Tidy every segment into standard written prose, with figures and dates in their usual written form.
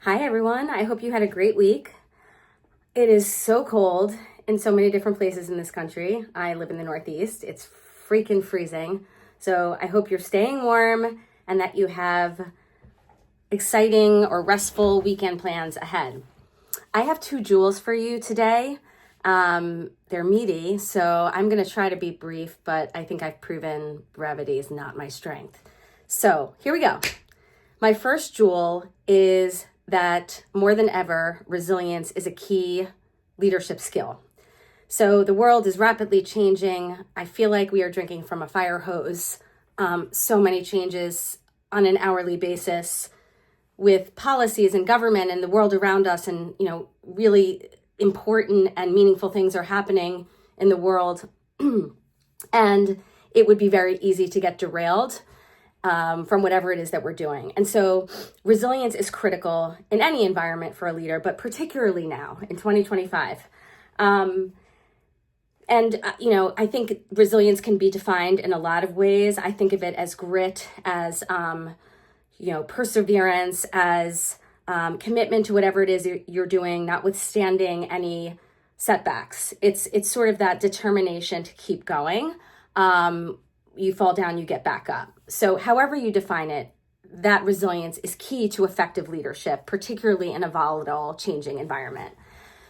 Hi, everyone. I hope you had a great week. It is so cold in so many different places in this country. I live in the Northeast. It's freaking freezing. So I hope you're staying warm and that you have exciting or restful weekend plans ahead. I have two jewels for you today. They're meaty, so I'm going to try to be brief, but I think I've proven brevity is not my strength. So here we go. My first jewel is that more than ever, resilience is a key leadership skill. So the world is rapidly changing. I feel like we are drinking from a fire hose. So many changes on an hourly basis with policies and government and the world around us, and really important and meaningful things are happening in the world. And it would be very easy to get derailed from whatever it is that we're doing. And so resilience is critical in any environment for a leader, but particularly now in 2025. I think resilience can be defined in a lot of ways. I think of it as grit, as, perseverance, as commitment to whatever it is you're doing, notwithstanding any setbacks. It's sort of that determination to keep going. You fall down, you get back up. So however you define it, that resilience is key to effective leadership, particularly in a volatile, changing environment.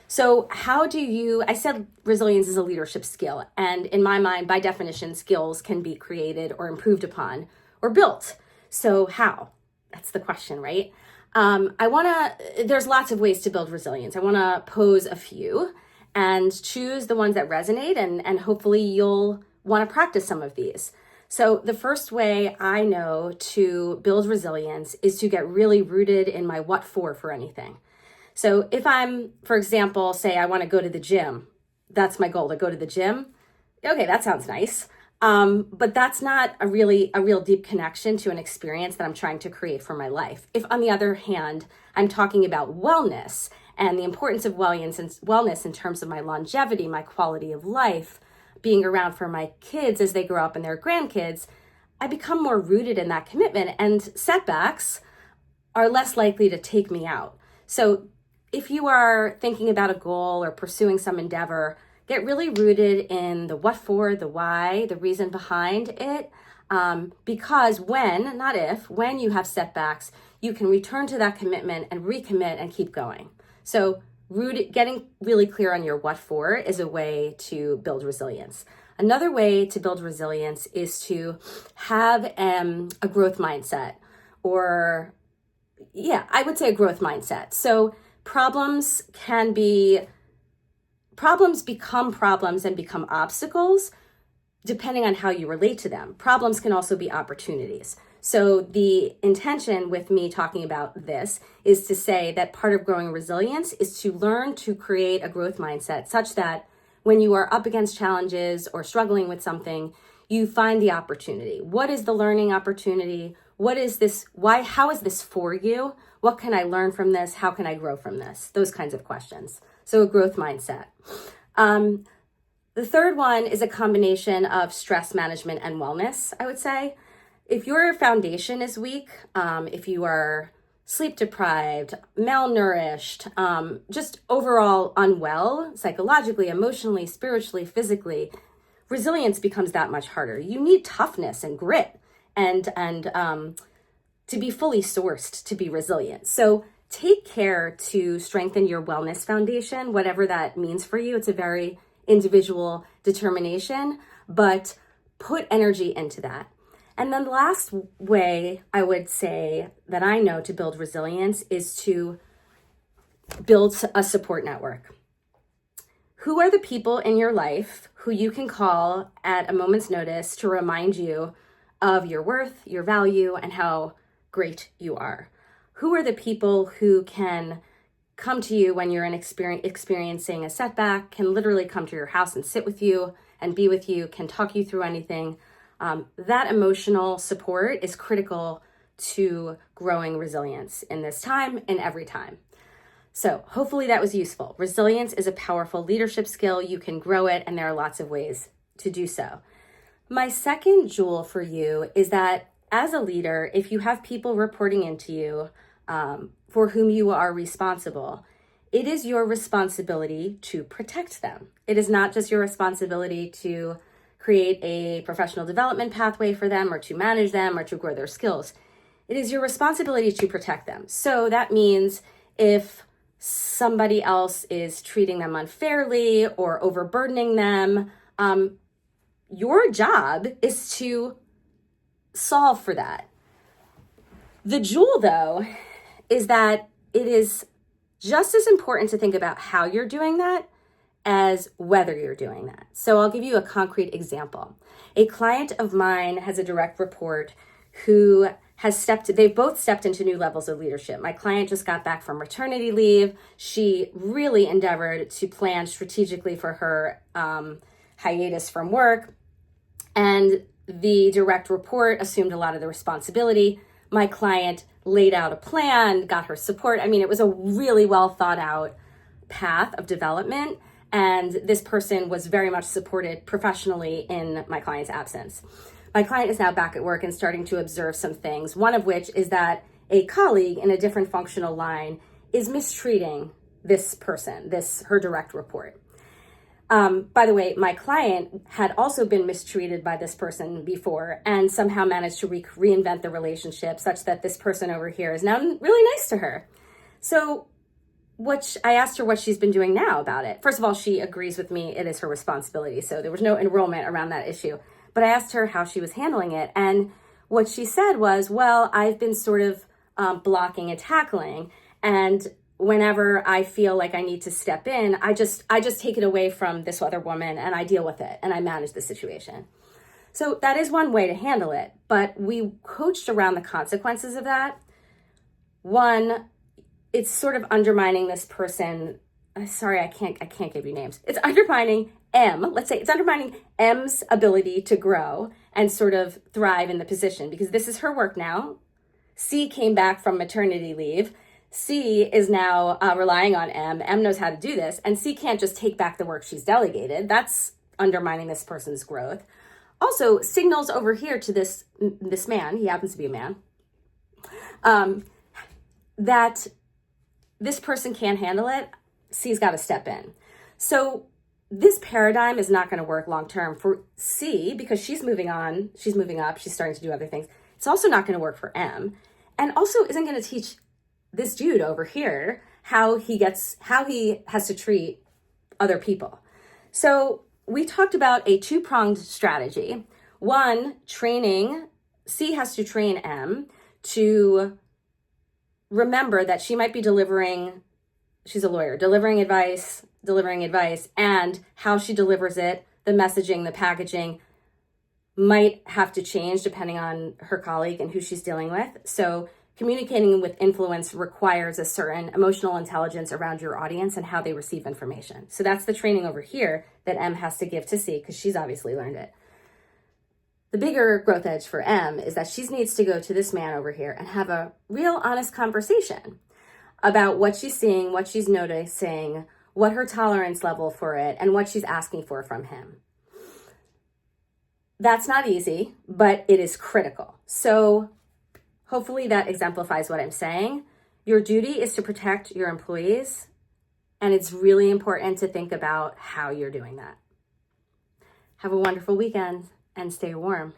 So I said resilience is a leadership skill. And in my mind, by definition, skills can be created or improved upon or built. So how? That's the question, right? There's lots of ways to build resilience. I want to pose a few and choose the ones that resonate, and hopefully you'll want to practice some of these. So the first way I know to build resilience is to get really rooted in my what for anything. So if I'm, for example, say I want to go to the gym, that's my goal, to go to the gym. Okay, that sounds nice. But that's not a real deep connection to an experience that I'm trying to create for my life. If, on the other hand, I'm talking about wellness and the importance of wellness in terms of my longevity, my quality of life, being around for my kids as they grow up and their grandkids, I become more rooted in that commitment, and setbacks are less likely to take me out. So if you are thinking about a goal or pursuing some endeavor, get really rooted in the what for, the why, the reason behind it. Because when you have setbacks, you can return to that commitment and recommit and keep going. So getting really clear on your what for is a way to build resilience. Another way to build resilience is to have a growth mindset, I would say a growth mindset. So problems become problems and become obstacles depending on how you relate to them. Problems can also be opportunities. So the intention with me talking about this is to say that part of growing resilience is to learn to create a growth mindset such that when you are up against challenges or struggling with something, you find the opportunity. What is the learning opportunity? What is this? Why? How is this for you? What can I learn from this? How can I grow from this? Those kinds of questions. So a growth mindset. The third one is a combination of stress management and wellness, I would say. If your foundation is weak, if you are sleep deprived, malnourished, just overall unwell, psychologically, emotionally, spiritually, physically, resilience becomes that much harder. You need toughness and grit and to be fully sourced to be resilient. So take care to strengthen your wellness foundation, whatever that means for you. It's a very individual determination, but put energy into that. And then the last way I would say that I know to build resilience is to build a support network. Who are the people in your life who you can call at a moment's notice to remind you of your worth, your value, and how great you are? Who are the people who can come to you when you're experiencing a setback, can literally come to your house and sit with you and be with you, can talk you through anything? That emotional support is critical to growing resilience in this time and every time. So hopefully that was useful. Resilience is a powerful leadership skill. You can grow it, and there are lots of ways to do so. My second jewel for you is that as a leader, if you have people reporting into you, for whom you are responsible, it is your responsibility to protect them. It is not just your responsibility to create a professional development pathway for them or to manage them or to grow their skills. It is your responsibility to protect them. So that means if somebody else is treating them unfairly or overburdening them, your job is to solve for that. The jewel, though, is that it is just as important to think about how you're doing that as whether you're doing that. So I'll give you a concrete example. A client of mine has a direct report who they've both stepped into new levels of leadership. My client just got back from maternity leave. She really endeavored to plan strategically for her hiatus from work. And the direct report assumed a lot of the responsibility. My client laid out a plan, got her support. I mean, it was a really well thought out path of development. And this person was very much supported professionally in my client's absence. My client is now back at work and starting to observe some things, one of which is that a colleague in a different functional line is mistreating this person, her direct report. By the way, my client had also been mistreated by this person before and somehow managed to reinvent the relationship such that this person over here is now really nice to her. So I asked her what she's been doing now about it. First of all, she agrees with me. It is her responsibility. So there was no enrollment around that issue. But I asked her how she was handling it. And what she said was, well, I've been sort of blocking and tackling. And whenever I feel like I need to step in, I just take it away from this other woman and I deal with it and I manage the situation. So that is one way to handle it. But we coached around the consequences of that. One, it's sort of undermining this person. Sorry, I can't give you names. It's undermining let's say it's undermining M's ability to grow and sort of thrive in the position because this is her work now. C came back from maternity leave. C is now relying on M. M knows how to do this, and C can't just take back the work she's delegated. That's undermining this person's growth. Also, signals over here to this man, he happens to be a man, that this person can't handle it. C's got to step in. So this paradigm is not going to work long term for C because she's moving on, she's moving up, she's starting to do other things. It's also not going to work for M, and also isn't going to teach this dude over here how he has to treat other people. So we talked about a two-pronged strategy. One, training. C has to train M to remember that she might be she's a lawyer, delivering advice, and how she delivers it, the messaging, the packaging might have to change depending on her colleague and who she's dealing with. So communicating with influence requires a certain emotional intelligence around your audience and how they receive information. So that's the training over here that M has to give to C because she's obviously learned it. The bigger growth edge for M is that she needs to go to this man over here and have a real honest conversation about what she's seeing, what she's noticing, what her tolerance level for it, and what she's asking for from him. That's not easy, but it is critical. So hopefully that exemplifies what I'm saying. Your duty is to protect your employees, and it's really important to think about how you're doing that. Have a wonderful weekend and stay warm.